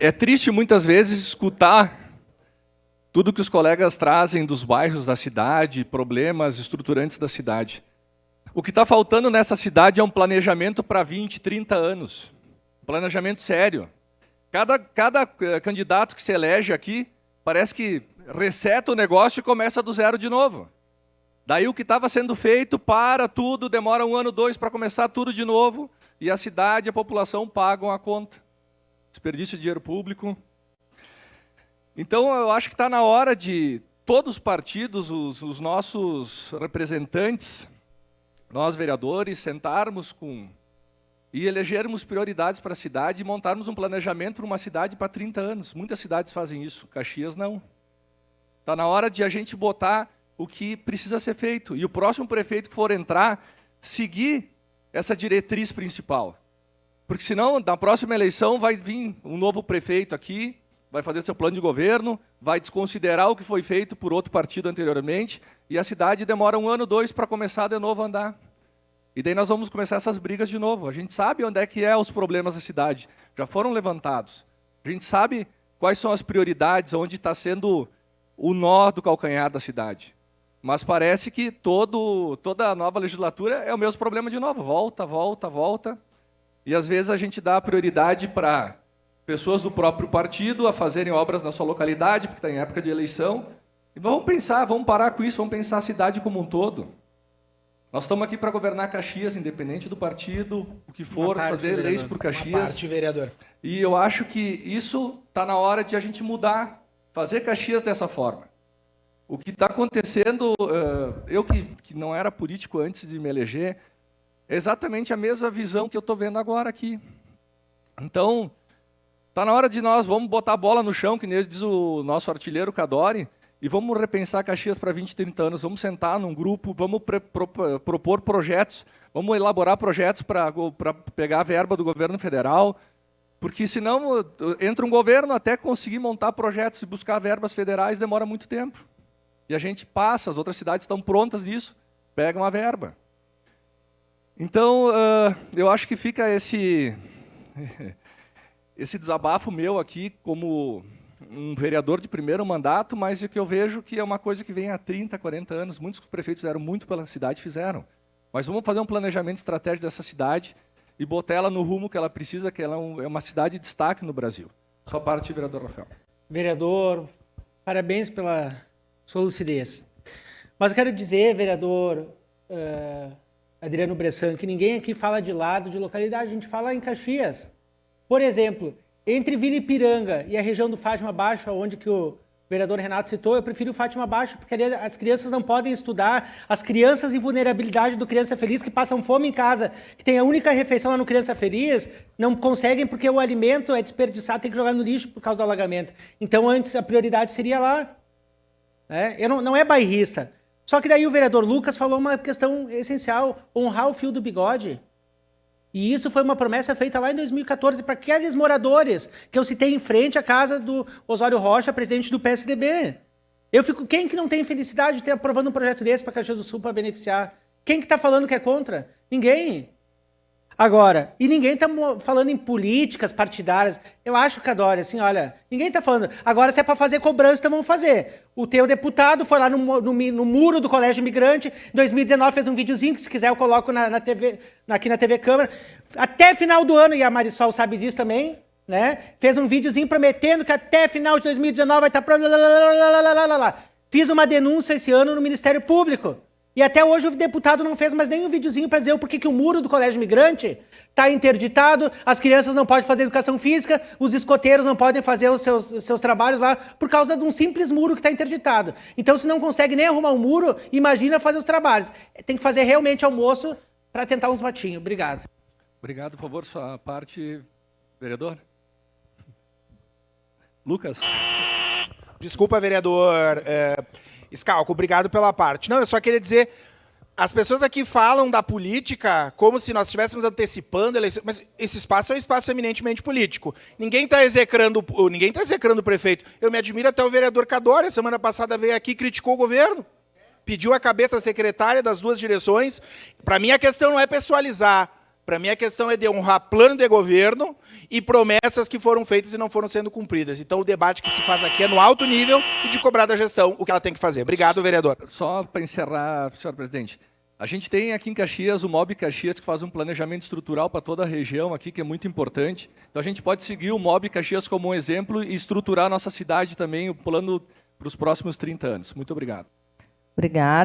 É triste muitas vezes escutar tudo que os colegas trazem dos bairros da cidade, problemas estruturantes da cidade. O que está faltando nessa cidade é um planejamento para 20, 30 anos. Um planejamento sério. Cada candidato que se elege aqui, parece que reseta o negócio e começa do zero de novo. Daí o que estava sendo feito, para tudo, demora 1 ano, 2 para começar tudo de novo, e a cidade e a população pagam a conta. Desperdício de dinheiro público. Então, eu acho que está na hora de todos os partidos, os nossos representantes, nós vereadores, sentarmos e elegermos prioridades para a cidade e montarmos um planejamento para uma cidade para 30 anos. Muitas cidades fazem isso, Caxias não. Está na hora de a gente botar o que precisa ser feito. E o próximo prefeito que for entrar, seguir essa diretriz principal. Porque senão, na próxima eleição, vai vir um novo prefeito aqui, vai fazer seu plano de governo, vai desconsiderar o que foi feito por outro partido anteriormente, e a cidade demora 1 ano, 2 para começar de novo a andar. E daí nós vamos começar essas brigas de novo. A gente sabe onde é que os problemas da cidade, já foram levantados. A gente sabe quais são as prioridades, onde está sendo o nó do calcanhar da cidade. Mas parece que toda a nova legislatura é o mesmo problema de novo. Volta. E às vezes a gente dá prioridade para pessoas do próprio partido a fazerem obras na sua localidade, porque está em época de eleição. E vamos parar com isso, vamos pensar a cidade como um todo. Nós estamos aqui para governar Caxias, independente do partido, o que for, fazer leis por Caxias. Uma parte, vereador. E eu acho que isso está na hora de a gente mudar, fazer Caxias dessa forma. O que está acontecendo, eu que não era político antes de me eleger, é exatamente a mesma visão que eu estou vendo agora aqui. Então, está na hora de vamos botar a bola no chão, que nem diz o nosso artilheiro Cadore, e vamos repensar Caxias para 20, 30 anos. Vamos sentar num grupo, vamos propor projetos, vamos elaborar projetos para pegar a verba do governo federal, porque senão entra um governo até conseguir montar projetos e buscar verbas federais demora muito tempo. E a gente passa, as outras cidades estão prontas nisso, pegam a verba. Então, eu acho que fica esse desabafo meu aqui como um vereador de primeiro mandato, mas é que eu vejo que é uma coisa que vem há 30, 40 anos. Muitos prefeitos fizeram muito pela cidade, fizeram. Mas vamos fazer um planejamento estratégico dessa cidade e botar ela no rumo que ela precisa, que ela é uma cidade de destaque no Brasil. Sua parte, vereador Rafael. Vereador, parabéns pela sua lucidez. Mas eu quero dizer, vereador Adriano Bressan, que ninguém aqui fala de lado, de localidade, a gente fala em Caxias. Por exemplo, entre Vila Ipiranga e a região do Fátima Baixo, onde que o vereador Renato citou, eu prefiro Fátima Baixo, porque ali as crianças não podem estudar, as crianças em vulnerabilidade do Criança Feliz, que passam fome em casa, que tem a única refeição lá no Criança Feliz, não conseguem porque o alimento é desperdiçado, tem que jogar no lixo por causa do alagamento. Então, antes, a prioridade seria lá. Não é bairrista. Só que daí o vereador Lucas falou uma questão essencial, honrar o fio do bigode. E isso foi uma promessa feita lá em 2014 para aqueles moradores que eu citei em frente à casa do Osório Rocha, presidente do PSDB. Quem que não tem felicidade de ter aprovando um projeto desse para Caxias do Sul para beneficiar? Quem que está falando que é contra? Ninguém. Agora, e ninguém está falando em políticas partidárias. Eu acho, Cadore, assim, olha, ninguém está falando. Agora, se é para fazer cobrança, então vamos fazer. O teu deputado foi lá no muro do Colégio Imigrante, em 2019 fez um videozinho, que se quiser eu coloco aqui na TV Câmara. Até final do ano, e a Marisol sabe disso também, né? Fez um videozinho prometendo que até final de 2019 vai estar pronto. Fiz uma denúncia esse ano no Ministério Público. E até hoje o deputado não fez mais nenhum videozinho para dizer o porquê que o muro do Colégio Imigrante está interditado, as crianças não podem fazer educação física, os escoteiros não podem fazer os seus trabalhos lá por causa de um simples muro que está interditado. Então, se não consegue nem arrumar um muro, imagina fazer os trabalhos. Tem que fazer realmente almoço para tentar uns votinhos. Obrigado. Obrigado, por favor, sua parte, vereador. Lucas. Desculpa, vereador Scalco, obrigado pela parte. Não, eu só queria dizer, as pessoas aqui falam da política como se nós estivéssemos antecipando eleições, mas esse espaço é um espaço eminentemente político. Ninguém está execrando o prefeito. Eu me admiro até o vereador Cadore, semana passada veio aqui e criticou o governo. Pediu a cabeça da secretária das duas direções. Para mim, a questão não é pessoalizar. Para mim, a questão é de honrar plano de governo e promessas que foram feitas e não foram sendo cumpridas. Então, o debate que se faz aqui é no alto nível e de cobrar da gestão o que ela tem que fazer. Obrigado, vereador. Só para encerrar, senhor presidente. A gente tem aqui em Caxias o MOB Caxias, que faz um planejamento estrutural para toda a região aqui, que é muito importante. Então, a gente pode seguir o MOB Caxias como um exemplo e estruturar a nossa cidade também, o plano para os próximos 30 anos. Muito obrigado. Obrigada.